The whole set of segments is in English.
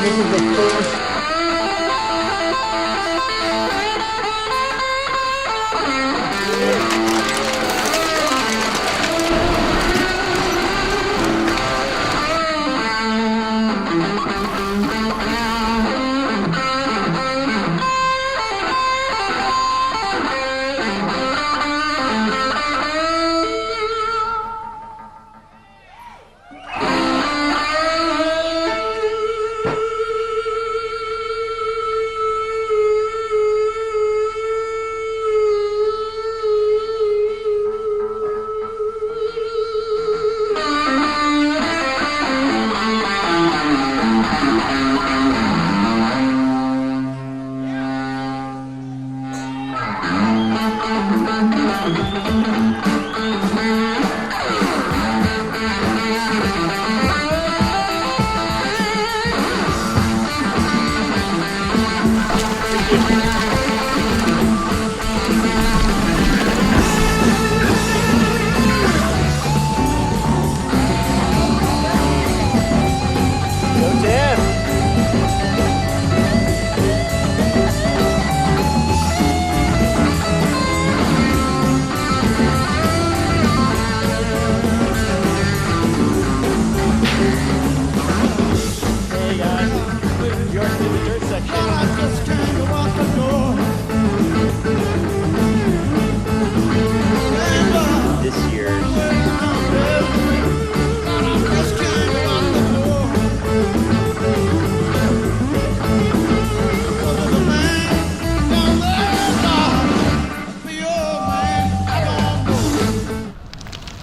this is the first.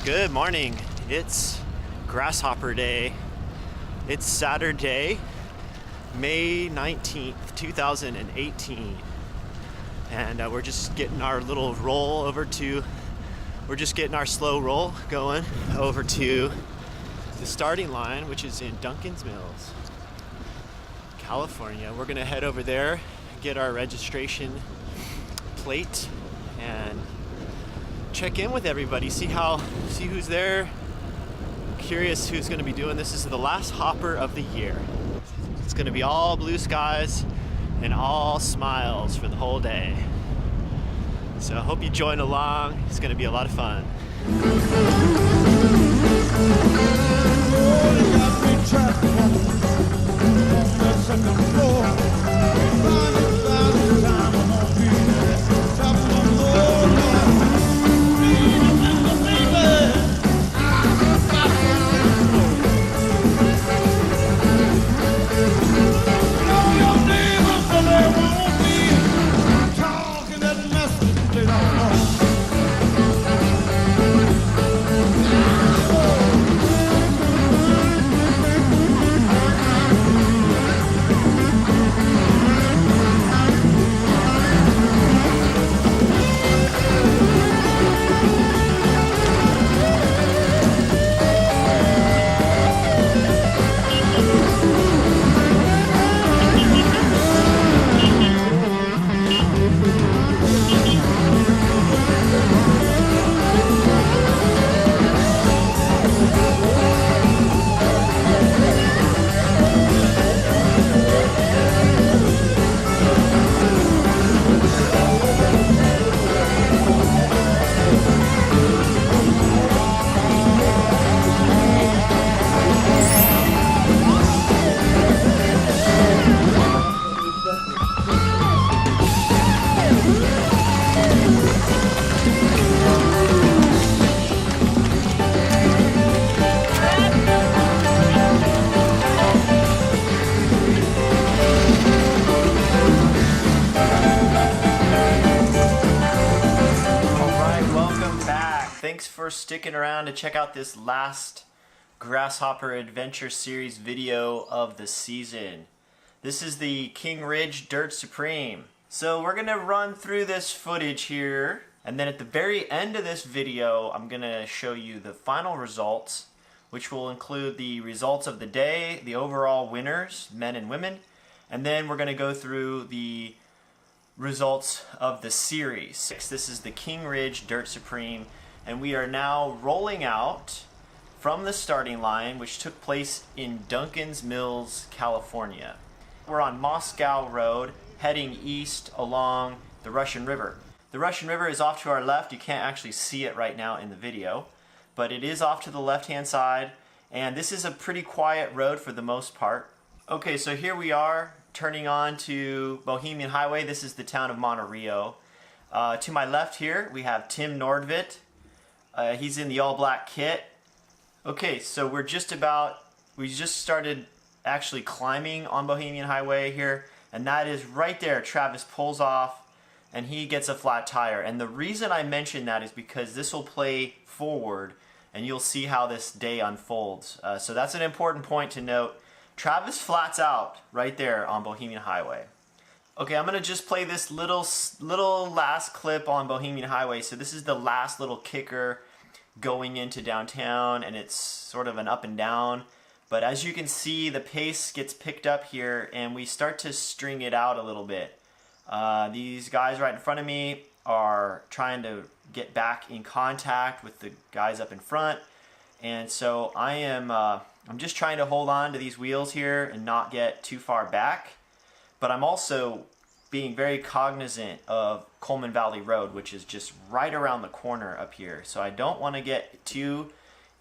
Good morning. It's Grasshopper Day. It's Saturday, May 19th, 2018. And we're just getting our little roll over to, we're just getting our slow roll going over to the starting line, which is in Duncans Mills, California. We're gonna head over there, get our registration plate, and check in with everybody, see who's there. Curious who's going to be doing this. This is the last hopper of the year. It's going to be all blue skies and all smiles for the whole day. So I hope you join along. It's going to be a lot of fun. Thanks for sticking around to check out this last Grasshopper Adventure Series video of the season. This is the King Ridge Dirt Supreme. So we're gonna run through this footage here, and then at the very end of this video I'm gonna show you the final results, which will include the results of the day, the overall winners, men and women, and then we're gonna go through the results of the series. This is the King Ridge Dirt Supreme, and we are now rolling out from the starting line, which took place in Duncans Mills, California. We're on Moscow Road, heading east along the Russian River. The Russian River is off to our left. You can't actually see it right now in the video, but it is off to the left-hand side, and this is a pretty quiet road for the most part. Okay, so here we are, turning on to Bohemian Highway. This is the town of Monterey. To my left here, we have Tim Nordvit. He's in the all-black kit. Okay, so we just started actually climbing on Bohemian Highway here, and that is right there. Travis pulls off, and he gets a flat tire. And the reason I mention that is because this will play forward, and you'll see how this day unfolds. So that's an important point to note. Travis flats out right there on Bohemian Highway. Okay, I'm gonna just play this little last clip on Bohemian Highway. So this is the last little kicker going into downtown, and it's sort of an up and down. But as you can see, the pace gets picked up here, and we start to string it out a little bit. These guys right in front of me are trying to get back in contact with the guys up in front, and so I'm just trying to hold on to these wheels here and not get too far back. But I'm also being very cognizant of Coleman Valley Road, which is just right around the corner up here. So I don't want to get too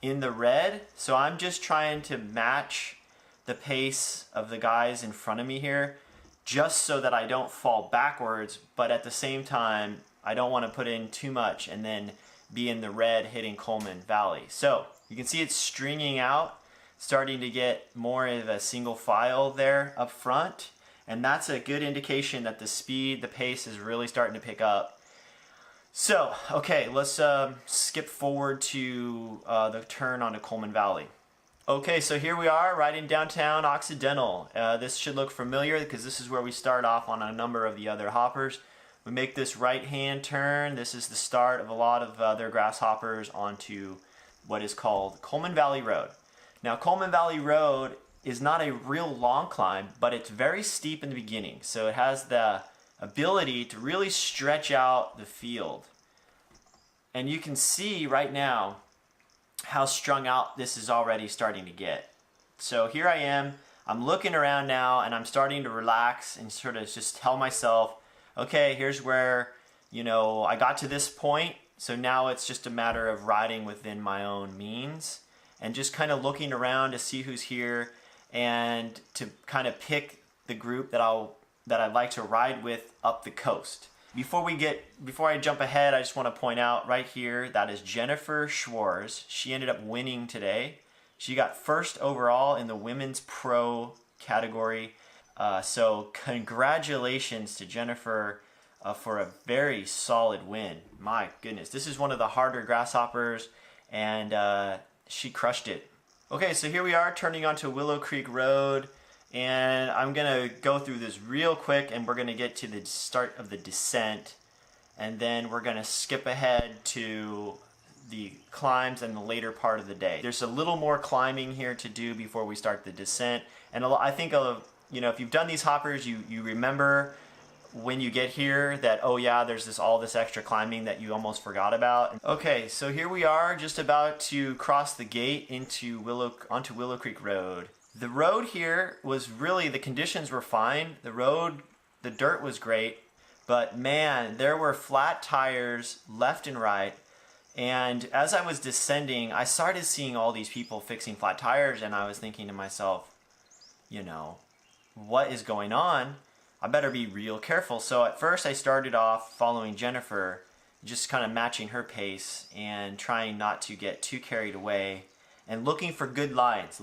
in the red. So I'm just trying to match the pace of the guys in front of me here, just so that I don't fall backwards, but at the same time, I don't want to put in too much and then be in the red hitting Coleman Valley. So you can see it's stringing out, starting to get more of a single file there up front. And that's a good indication that the speed, the pace is really starting to pick up. So, okay, let's skip forward to the turn onto Coleman Valley. Okay, so here we are, right in downtown Occidental. This should look familiar because this is where we start off on a number of the other hoppers. We make this right-hand turn. This is the start of a lot of other grasshoppers onto what is called Coleman Valley Road. Now, Coleman Valley Road is not a real long climb, but it's very steep in the beginning. So it has the ability to really stretch out the field. And you can see right now how strung out this is already starting to get. So here I am, I'm looking around now, and I'm starting to relax and sort of just tell myself, okay, here's where, I got to this point, so now it's just a matter of riding within my own means and just kind of looking around to see who's here and to kind of pick the group that I'd like to ride with up the coast. Before I jump ahead, I just want to point out right here, that is Jennifer Schwarz. She ended up winning today. She got first overall in the women's pro category. So congratulations to Jennifer for a very solid win. My goodness, this is one of the harder grasshoppers, and she crushed it. Okay, so here we are turning onto Willow Creek Road, and I'm gonna go through this real quick, and we're gonna get to the start of the descent, and then we're gonna skip ahead to the climbs and the later part of the day. There's a little more climbing here to do before we start the descent, and I think if you've done these hoppers, you remember when you get here that, oh yeah, there's all this extra climbing that you almost forgot about. Okay, so here we are just about to cross the gate onto Willow Creek Road. The road here was really, the conditions were fine. The dirt was great, but man, there were flat tires left and right. And as I was descending, I started seeing all these people fixing flat tires, and I was thinking to myself, what is going on? I better be real careful. So at first I started off following Jennifer, just kind of matching her pace and trying not to get too carried away and looking for good lines,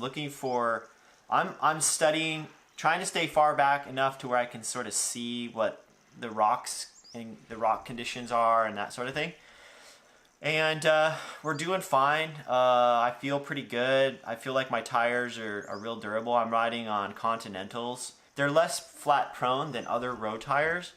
I'm studying, trying to stay far back enough to where I can sort of see what the rocks and the rock conditions are and that sort of thing. And we're doing fine. I feel pretty good. I feel like my tires are real durable. I'm riding on Continentals. They're less flat prone than other road tires,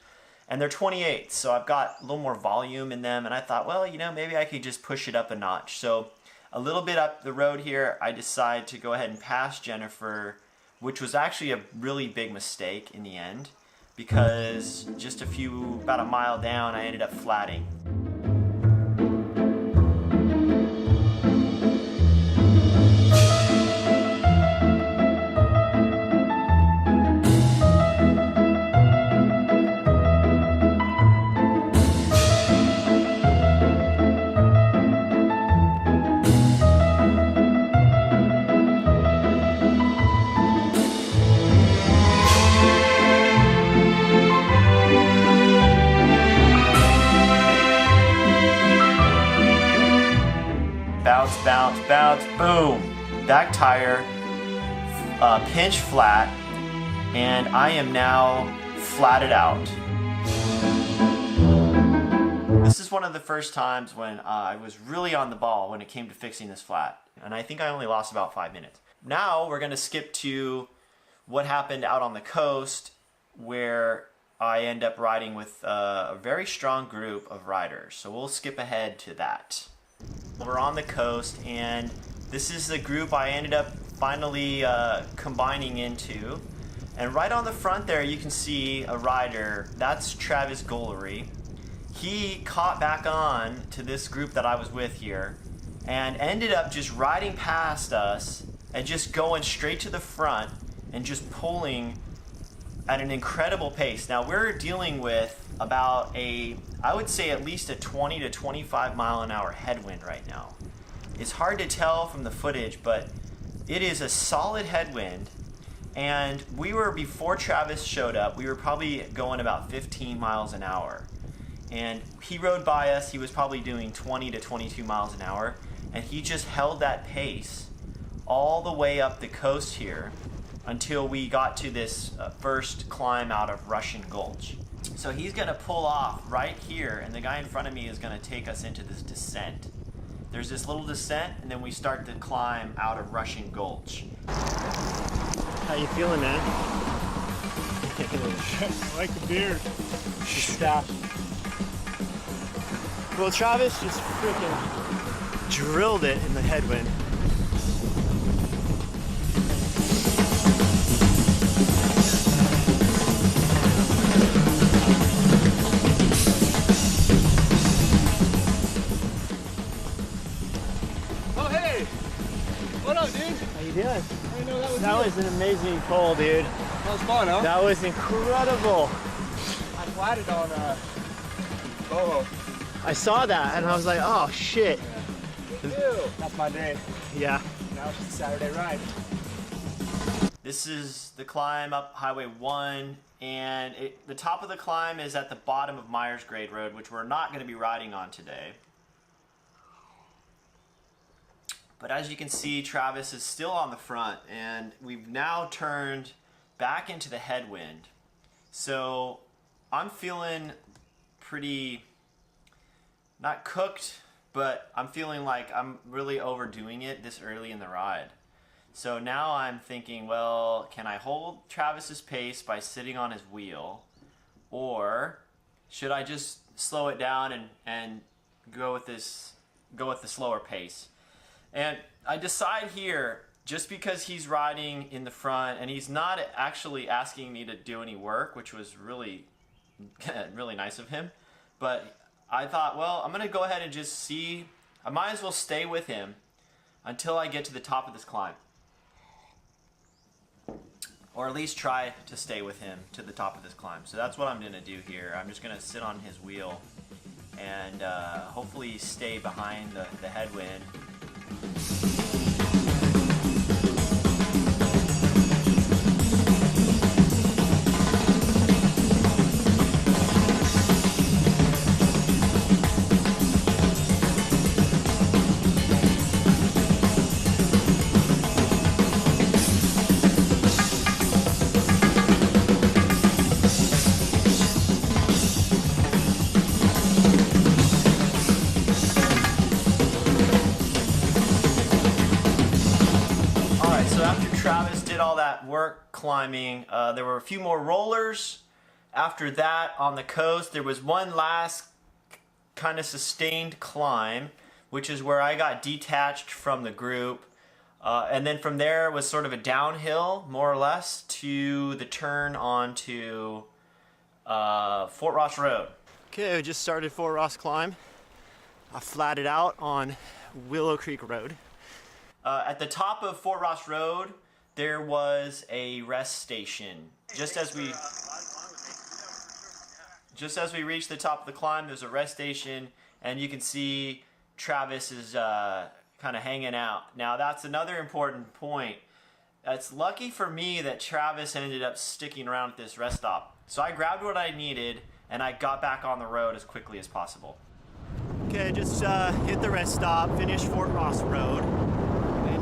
and they're 28, so I've got a little more volume in them, and I thought, well, maybe I could just push it up a notch. So a little bit up the road here, I decide to go ahead and pass Jennifer, which was actually a really big mistake in the end, because just about a mile down, I ended up flatting. Boom! Back tire, pinch flat, and I am now flatted out. This is one of the first times when I was really on the ball when it came to fixing this flat, and I think I only lost about 5 minutes. Now we're going to skip to what happened out on the coast, where I end up riding with a very strong group of riders. So we'll skip ahead to that. We're on the coast, and this is the group I ended up finally combining into. And right on the front there you can see a rider. That's Travis Gollery. He caught back on to this group that I was with here and ended up just riding past us and just going straight to the front and just pulling at an incredible pace. Now we're dealing with about I would say at least a 20 to 25 mile an hour headwind right now. It's hard to tell from the footage, but it is a solid headwind. And we were, before Travis showed up, we were probably going about 15 miles an hour. And he rode by us, he was probably doing 20 to 22 miles an hour. And he just held that pace all the way up the coast here until we got to this first climb out of Russian Gulch. So he's gonna pull off right here, and the guy in front of me is gonna take us into this descent. There's this little descent, and then we start to climb out of Russian Gulch. How you feeling, man? I like the beard. Staff. Well, Travis just freaking drilled it in the headwind. Oh, hey! What up, dude? How you doing? I didn't know that was That you. was an amazing pull, dude. That was fun, huh? That was incredible. I flatted on Boho. I saw that and I was like, oh shit. That's my day. Yeah. Now it's just a Saturday ride. This is the climb up Highway 1, and the top of the climb is at the bottom of Myers Grade Road, which we're not going to be riding on today. But as you can see, Travis is still on the front, and we've now turned back into the headwind. So I'm feeling pretty, not cooked, but I'm feeling like I'm really overdoing it this early in the ride. So now I'm thinking, well, can I hold Travis's pace by sitting on his wheel, or should I just slow it down and go with the slower pace? And I decide here, just because he's riding in the front and he's not actually asking me to do any work, which was really really nice of him, but I thought, well, I'm gonna go ahead and just see. I might as well stay with him until I get to the top of this climb, or at least try to stay with him to the top of this climb. So that's what I'm gonna do here. I'm just gonna sit on his wheel and hopefully stay behind the headwind. Travis did all that work climbing. There were a few more rollers. After that, on the coast, there was one last kind of sustained climb, which is where I got detached from the group. And then from there was sort of a downhill, more or less, to the turn onto Fort Ross Road. Okay, I just started Fort Ross climb. I flatted out on Willow Creek Road. At the top of Fort Ross Road, there was a rest station. Just as we reached the top of the climb, there's a rest station, and you can see Travis is kind of hanging out. Now that's another important point. It's lucky for me that Travis ended up sticking around at this rest stop. So I grabbed what I needed, and I got back on the road as quickly as possible. Okay, just hit the rest stop, finished Fort Ross Road.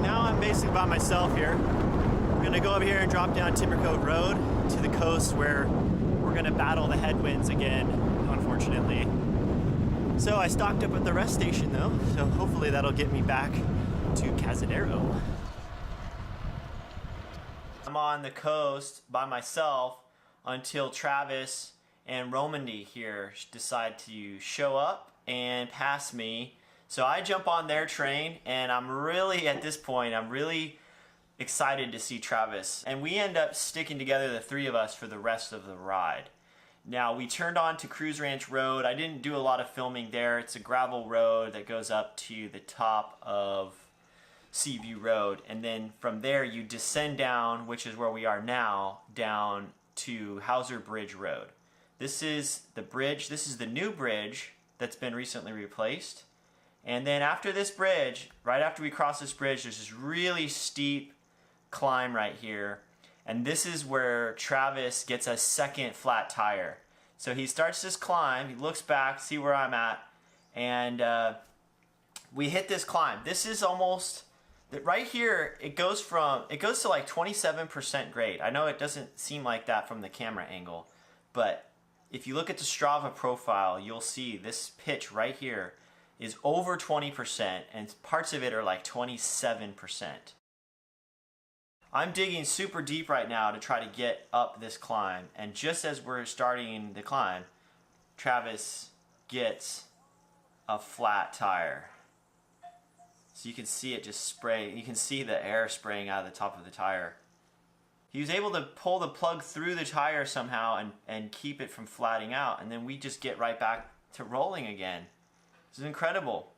now I'm basically by myself here. I'm gonna go over here and drop down Timber Cove Road to the coast where we're gonna battle the headwinds again, unfortunately. So I stocked up at the rest station though, so hopefully that'll get me back to Cazadero. I'm on the coast by myself until Travis and Romany here decide to show up and pass me. So I jump on their train, and I'm really, at this point, I'm really excited to see Travis. And we end up sticking together, the three of us, for the rest of the ride. Now, we turned on to Kruse Ranch Road. I didn't do a lot of filming there. It's a gravel road that goes up to the top of Seaview Road. And then from there, you descend down, which is where we are now, down to Hauser Bridge Road. This is the bridge. This is the new bridge that's been recently replaced. And then after this bridge, right after we cross this bridge, there's this really steep climb right here. And this is where Travis gets a second flat tire. So he starts this climb, he looks back, see where I'm at, and we hit this climb. This is almost, right here, it goes to like 27% grade. I know it doesn't seem like that from the camera angle, but if you look at the Strava profile, you'll see this pitch right here is over 20%, and parts of it are like 27%. I'm digging super deep right now to try to get up this climb, and just as we're starting the climb, Travis gets a flat tire. So you can see it just spray, you can see the air spraying out of the top of the tire. He was able to pull the plug through the tire somehow and keep it from flatting out, and then we just get right back to rolling again. This is incredible.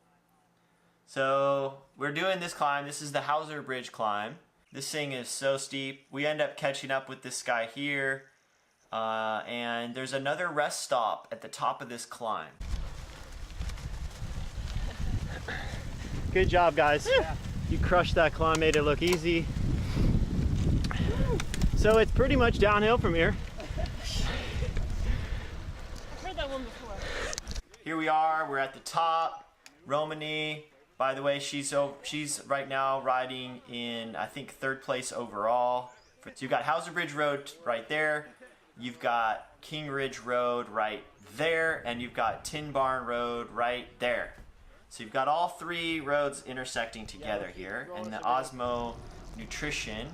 So we're doing this climb. This is the Hauser Bridge climb. This thing is so steep. We end up catching up with this guy here, and there's another rest stop at the top of this climb. Good job, guys. Yeah. You crushed that climb, made it look easy. So it's pretty much downhill from here. I've heard that one before. Here we are, we're at the top. Romany, by the way, she's right now riding in, I think, 3rd place overall. So you've got Hauser Bridge Road right there, you've got King Ridge Road right there, and you've got Tin Barn Road right there. So you've got all 3 roads intersecting together here, and the Osmo Nutrition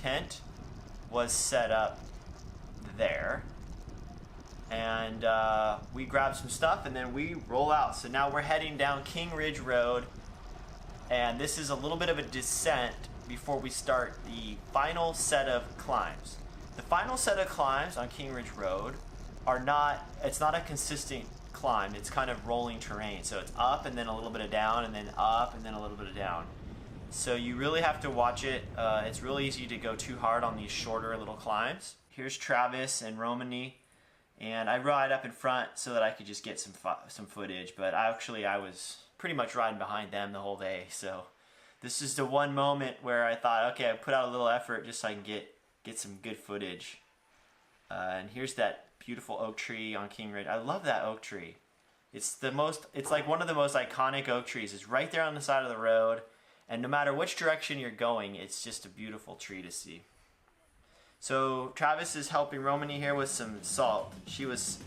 tent was set up there. And we grab some stuff and then we roll out. So now we're heading down King Ridge Road, and this is a little bit of a descent before we start the final set of climbs. The final set of climbs on King Ridge Road it's not a consistent climb, it's kind of rolling terrain. So it's up and then a little bit of down and then up and then a little bit of down. So you really have to watch it. It's really easy to go too hard on these shorter little climbs. Here's Travis and Romany. And I ride up in front so that I could just get some footage, but I was pretty much riding behind them the whole day. So this is the one moment where I thought, okay, I put out a little effort just so I can get some good footage. And here's that beautiful oak tree on King Ridge. I love that oak tree. It's like one of the most iconic oak trees. It's right there on the side of the road, and no matter which direction you're going, it's just a beautiful tree to see. So Travis is helping Romany here with some salt. She was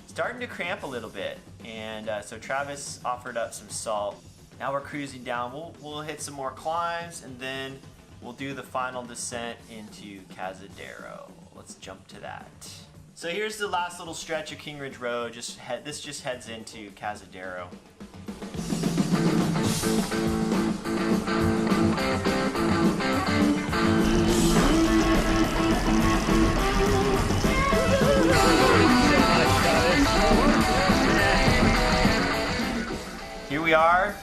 starting to cramp a little bit, and so Travis offered up some salt. Now we're cruising down. We'll hit some more climbs, and then we'll do the final descent into Cazadero. Let's jump to that. So here's the last little stretch of King Ridge Road. This just heads into Cazadero. Here we are,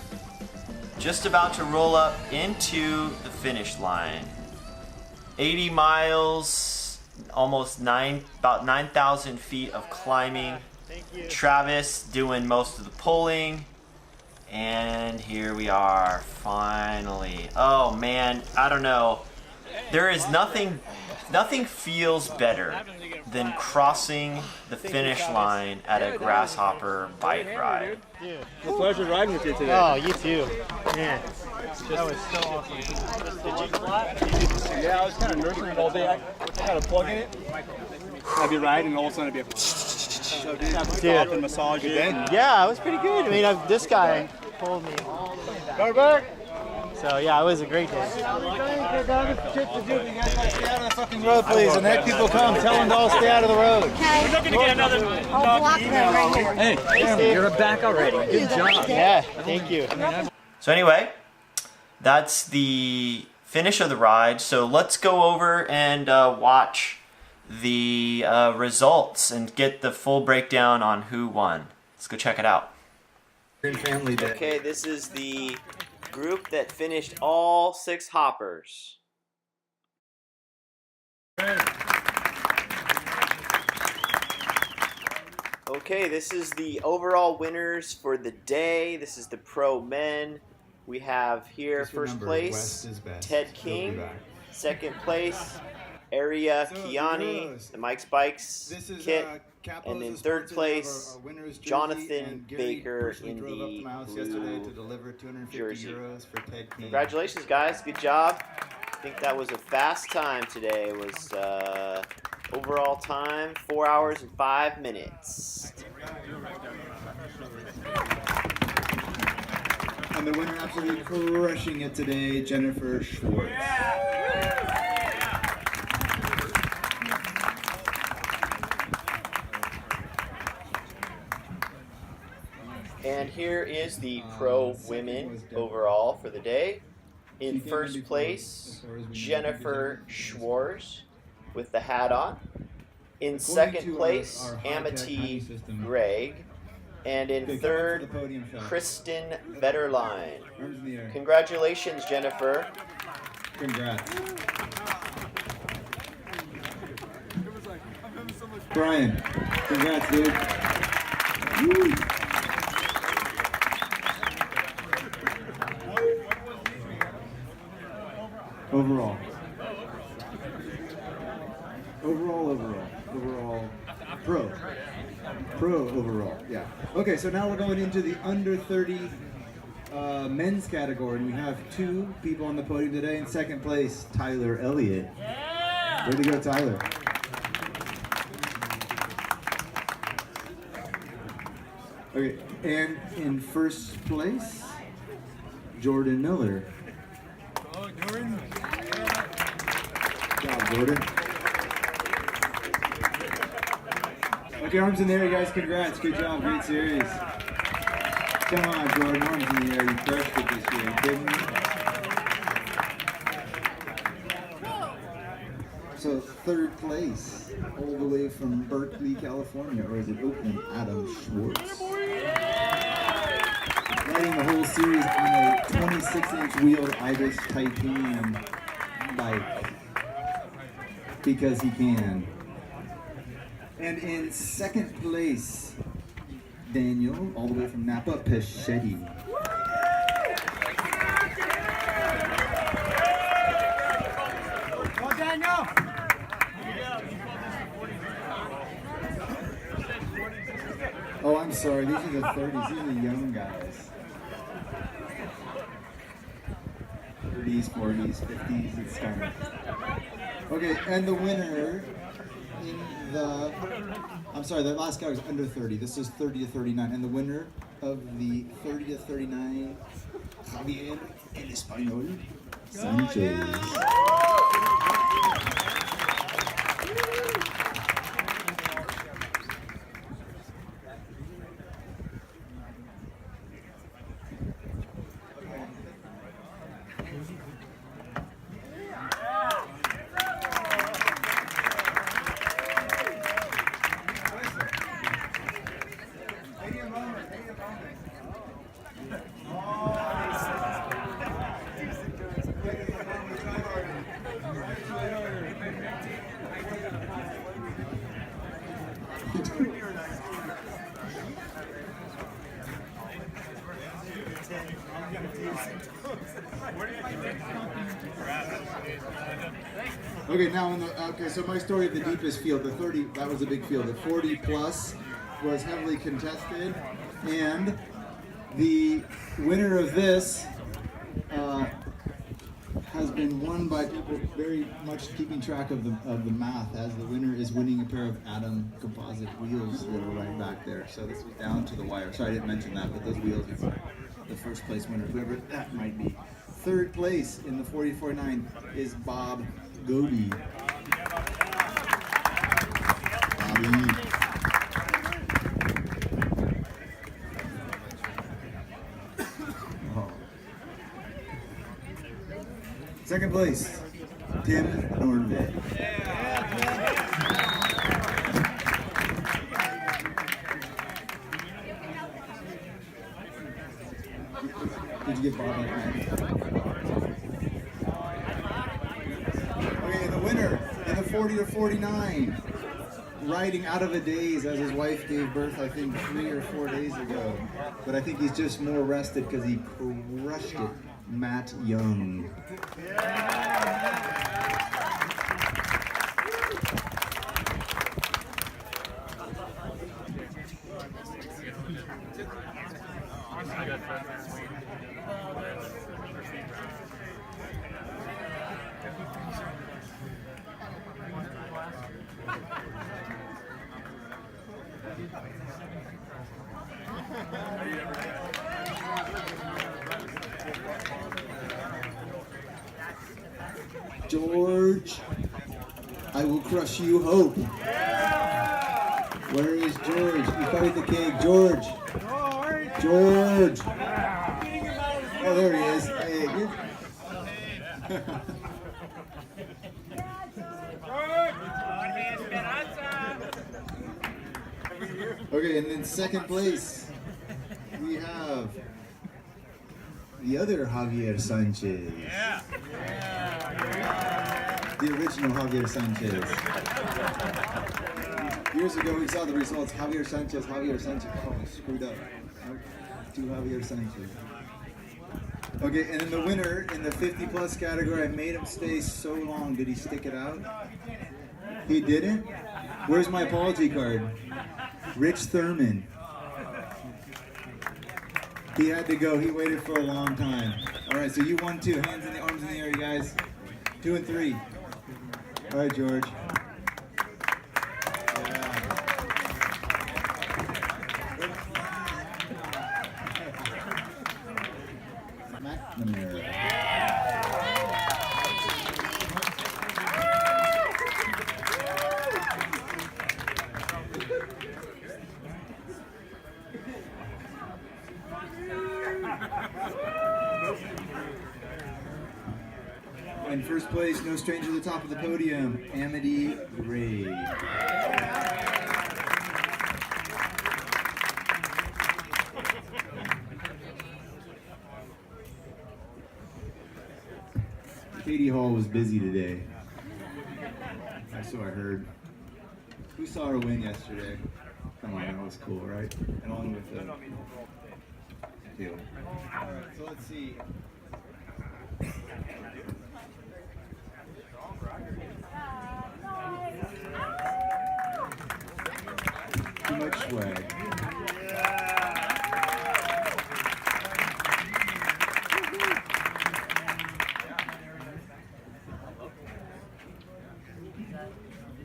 just about to roll up into the finish line. 80 miles, almost about 9,000 feet of climbing. Travis doing most of the pulling. And here we are, finally. Oh man, I don't know. There is nothing feels better than crossing the finish line at a Grasshopper bike ride. It's a pleasure riding with you today. Oh, you too. Man. That was so awesome. Yeah, I was kind of nursing it all day. I had a plug in it. I'd be riding, and all of a sudden it'd be so dude, stop and massage it. Yeah, it was pretty good. I mean, this guy pulled me all the way back. Go back. So yeah, it was a great day. You guys gotta stay out of the fucking road, please. And next people come, tell them to all stay out of the road. Okay. We're looking to get another I'll block them right here. Hey, you're back already. Good job. Yeah, thank you. So anyway, that's the finish of the ride. So let's go over and watch the results and get the full breakdown on who won. Let's go check it out. Family day. Okay, this is the group that finished all 6 hoppers. Okay, this is the overall winners for the day. This is the pro men. We have here first place, Ted King. Second place, Area Kiani, the Mike's Bikes kit. And in third place, Jonathan Baker in the blue jersey. Congratulations, guys. Good job. I think that was a fast time today. It was overall time 4 hours and 5 minutes. And the winner absolutely crushing it today, Jennifer Schwartz. And here is the pro women overall for the day. In first place, Jennifer Schwartz with the hat on. In second place, Amity Gregg. And in third, Kristen Vetterline. Congratulations, Jennifer. Congrats. Brian, congrats, dude. Woo. Overall. Pro overall, yeah. Okay, so now we're going into the under 30 men's category, and we have 2 people on the podium today. In second place, Tyler Elliott. Way to go, Tyler. Okay, and in first place, Jordan Miller. Oh, Jordan. Good job, Jordan. Okay, arms in the air, you guys. Congrats. Good job. Great series. Come on, Jordan. Arms in the air. You crushed it this year, didn't you? So, third place, all the way from Berkeley, California, or is it Oakland, Adam Schwartz. Riding the whole series on a 26-inch wheeled Ibis titanium bike. Because he can. And in second place, Daniel, all the way from Napa, Peschetti. Go, Daniel! Oh, I'm sorry, these are the 30s, these are the young guys. 30s, 40s, 50s, it's kind of... Okay, and the winner in the, I'm sorry, the last guy was under 30. This is 30 to 39. And the winner of the 30 to 39, Javier El Español Sanchez. Okay, now so my story of the deepest field, the 30, that was a big field. The 40 plus was heavily contested, and the winner of this has been won by people very much keeping track of the math, as the winner is winning a pair of Adam composite wheels that are right back there. So this was down to the wire. Sorry I didn't mention that, but those wheels are the first place winner, whoever that might be. Third place in the 44.9 is Bob Godey. Bobby. Second place, Tim Nordvik. Did you get Bob on that? Okay, the winner in the 40 to 49, riding out of a daze as his wife gave birth, I think 3 or 4 days ago. But I think he's just more rested because he crushed it. Matt Young. George, I will crush you, hope. Where is George? He carried the cake. George. George. Oh, there he is. Hey, okay, and then second place, we have the other Javier Sanchez. Yeah. The original Javier Sanchez. Years ago we saw the results. Javier Sanchez. Oh, I screwed up. To Javier Sanchez. Okay, and then the winner in the 50 plus category, I made him stay so long. Did he stick it out? He didn't? Where's my apology card? Rich Thurman. He had to go. He waited for a long time. All right, so you won too. Hands in the arms in the air, you guys. 2 and 3. All right, George. McNamara. In first place, no stranger to the top of the podium, Amity Ray. Katie Hall was busy today. So I heard. Who saw her win yesterday? Come on, that was cool, right? Along with the deal. Alright, so let's see. Too much swag.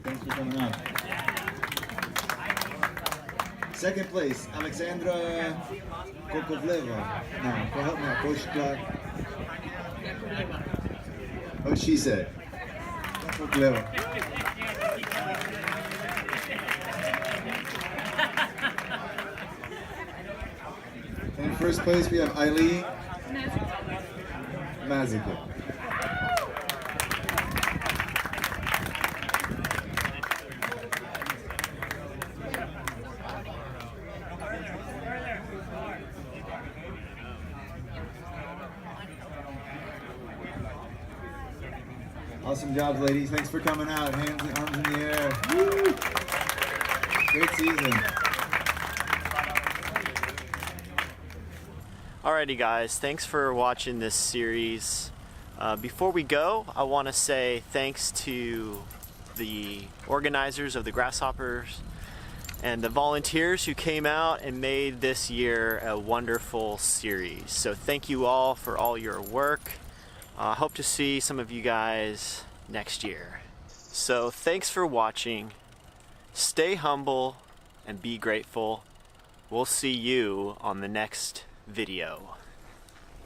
Thanks for coming out. Second place, Alexandra Kokovleva. No, help me out, Coach Clark. What she said. Kokovleva. In first place, we have Eileen Mazica. Awesome jobs, ladies. Thanks for coming out. Hands and arms in the air. Woo! Great season. Alrighty guys, thanks for watching this series. Before we go, I want to say thanks to the organizers of the Grasshopper and the volunteers who came out and made this year a wonderful series. So thank you all for all your work. I hope to see some of you guys next year. So thanks for watching. Stay humble and be grateful. We'll see you on the next video.